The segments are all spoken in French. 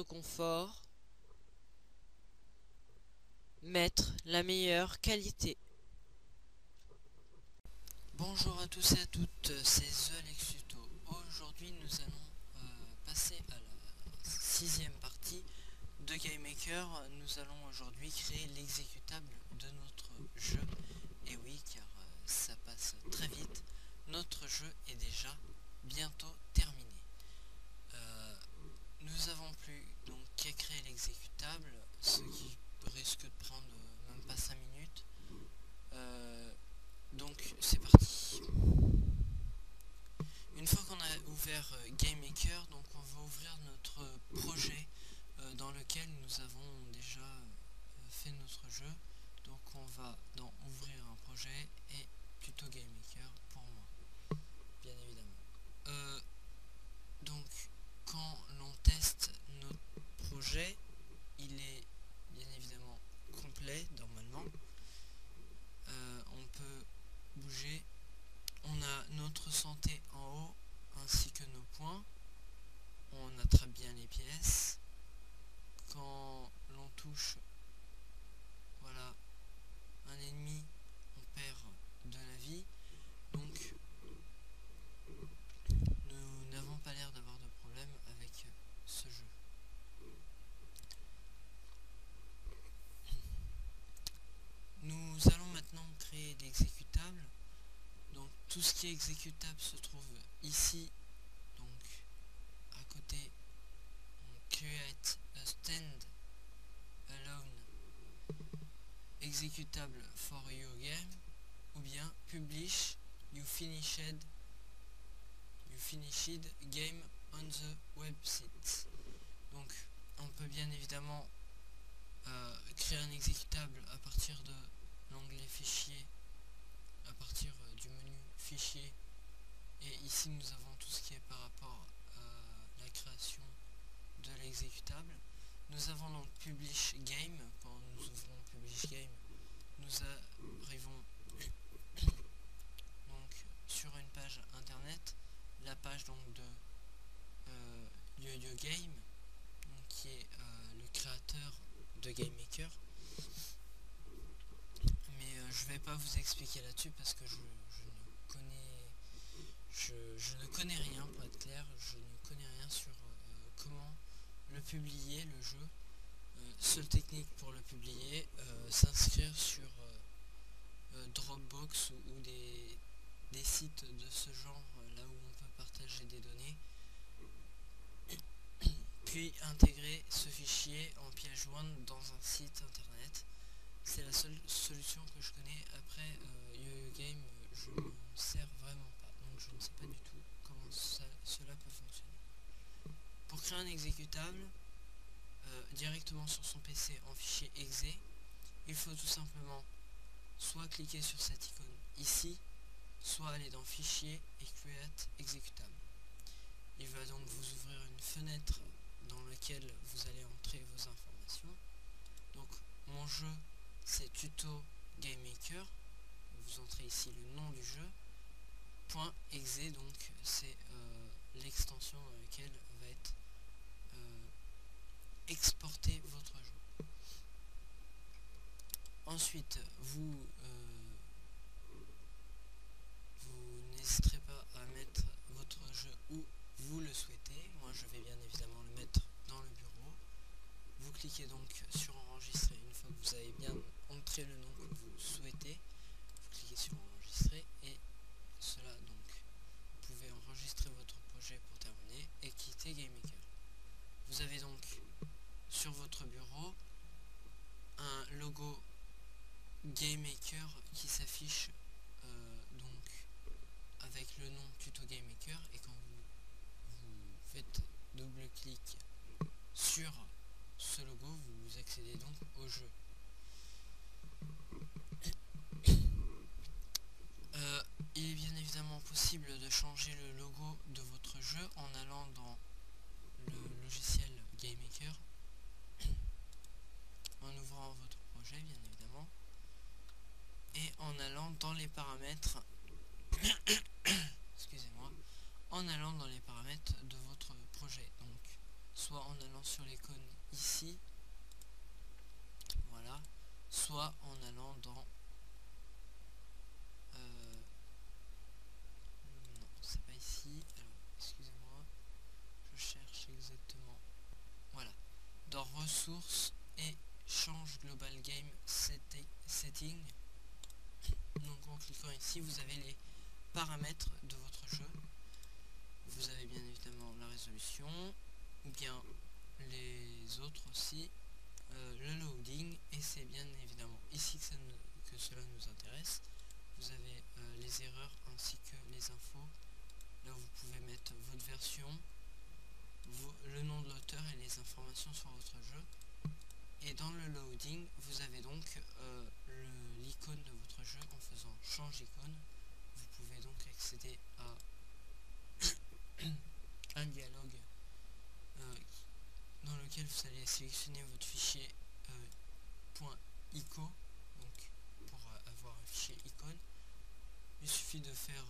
votre confort, mettre la meilleure qualité. Bonjour à tous et à toutes, c'est The Alex Tuto. Aujourd'hui nous allons passer à la sixième partie de GameMaker. Nous allons aujourd'hui créer l'exécutable de notre jeu. Et oui, car ça passe très vite, notre jeu est déjà bientôt terminé. Nous avons plus donc qu'à créer l'exécutable, ce qui risque de prendre même pas 5 minutes. Donc c'est parti. Une fois qu'on a ouvert GameMaker, donc on va ouvrir notre projet dans lequel nous avons déjà fait notre jeu. Donc on va dans ouvrir un projet et tuto GameMaker pour moi, bien évidemment. Donc quand l'on teste notre projet, il est bien évidemment complet normalement. On peut bouger. On a notre santé en haut ainsi que nos points. On attrape bien les pièces. Quand l'on touche voilà un ennemi, on perd de la vie. Donc nous n'avons pas l'air d'avoir de problème avec ce jeu. Nous allons maintenant créer l'exécutable. Donc tout ce qui est exécutable se trouve ici. Donc à côté, on create a stand alone executable for your game, ou bien publish you finished game on the website. Donc on peut bien évidemment créer un exécutable à partir de l'onglet fichier, à partir du menu fichier, et ici nous avons tout ce qui est par rapport à la création de l'exécutable. Nous avons donc publish game. Quand nous ouvrons publish game, nous arrivons donc sur une page internet, la page donc de YoYo Game, donc, qui est le créateur de GameMaker. Mais je vais pas vous expliquer là-dessus parce que je ne connais rien, pour être clair. Je ne connais rien sur comment le publier, le jeu. Seule technique pour le publier, s'inscrire sur Dropbox ou des sites de ce genre, là où on peut partager des données, puis intégrer ce fichier en piège jointe dans un site internet. C'est la seule solution que je connais. Après YoYo Game, je ne sers vraiment pas, donc je ne sais pas du tout comment cela peut fonctionner. Pour créer un exécutable directement sur son PC en fichier exe, il faut tout simplement soit cliquer sur cette icône ici, soit aller dans fichier et create exécutable. Il va donc vous ouvrir une fenêtre dans laquelle vous allez entrer vos informations. Donc mon jeu c'est tuto GameMaker. Vous entrez ici le nom du jeu. .exe, donc c'est l'extension dans laquelle va être exporter votre jeu. Ensuite vous n'hésiterez pas à mettre votre jeu où vous le souhaitez. Moi je vais bien évidemment le mettre dans le bureau. Vous cliquez donc sur enregistrer. Une fois que vous avez bien entré le nom que vous souhaitez, vous cliquez sur enregistrer, et cela donc vous pouvez enregistrer votre projet pour terminer et quitter GameMaker. Vous avez donc sur votre bureau un logo GameMaker qui s'affiche donc avec le nom tuto GameMaker, et quand vous faites double clic sur ce logo, vous accédez donc au jeu. Il est bien évidemment possible de changer le logo de votre jeu en allant dans le logiciel GameMaker, en ouvrant votre projet bien évidemment, et en allant dans les paramètres excusez-moi, en allant dans les paramètres de votre projet. Donc soit en allant sur l'icône ici, voilà, soit en allant dans non, c'est pas ici, alors excusez-moi, je cherche exactement, voilà, dans ressources et change global game setting. Donc en cliquant ici, vous avez les paramètres de votre jeu. Vous avez bien évidemment la résolution, ou bien les autres aussi, le loading, et c'est bien évidemment ici que cela nous intéresse. Vous avez les erreurs ainsi que les infos. Là vous pouvez mettre votre version, le nom de l'auteur et les informations sur votre jeu. Et dans le loading, vous avez donc l'icône de votre jeu. En faisant change icône, vous pouvez donc accéder à un dialogue dans lequel vous allez sélectionner votre fichier .ico, donc pour avoir un fichier icône. Il suffit de faire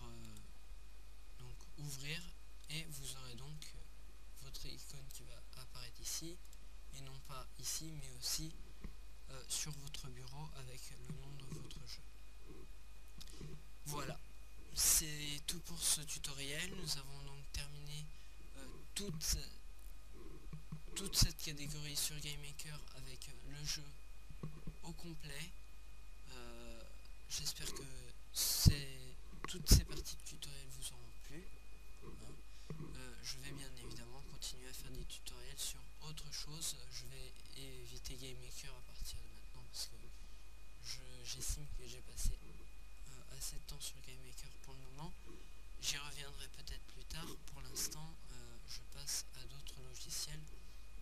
donc ouvrir, et vous aurez donc votre icône qui va apparaître ici, et non pas ici mais aussi sur votre bureau avec le nom de votre jeu. Voilà, c'est tout pour ce tutoriel. Nous avons donc terminé toute cette catégorie sur GameMaker avec le jeu au complet. J'espère que toutes ces parties de tutoriel vous auront plu. Je vais bien évidemment continuer à faire des tutoriels sur autre chose. Je vais éviter GameMaker à partir de maintenant parce que j'estime que j'ai passé assez de temps sur GameMaker pour le moment. J'y reviendrai peut-être plus tard. Pour l'instant, je passe à d'autres logiciels.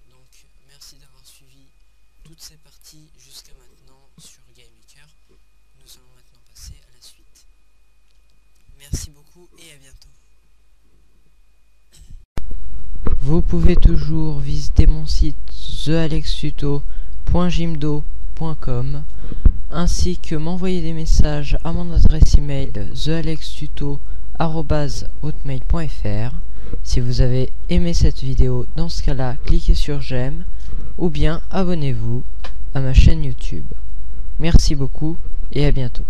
Donc merci d'avoir suivi toutes ces parties jusqu'à maintenant sur GameMaker. Nous allons maintenant passer à la suite. Merci beaucoup et à bientôt. Vous pouvez toujours visiter mon site thealextuto.jimdo.com ainsi que m'envoyer des messages à mon adresse email thealextuto@hotmail.fr. Si vous avez aimé cette vidéo, dans ce cas-là, cliquez sur j'aime ou bien abonnez-vous à ma chaîne YouTube. Merci beaucoup et à bientôt.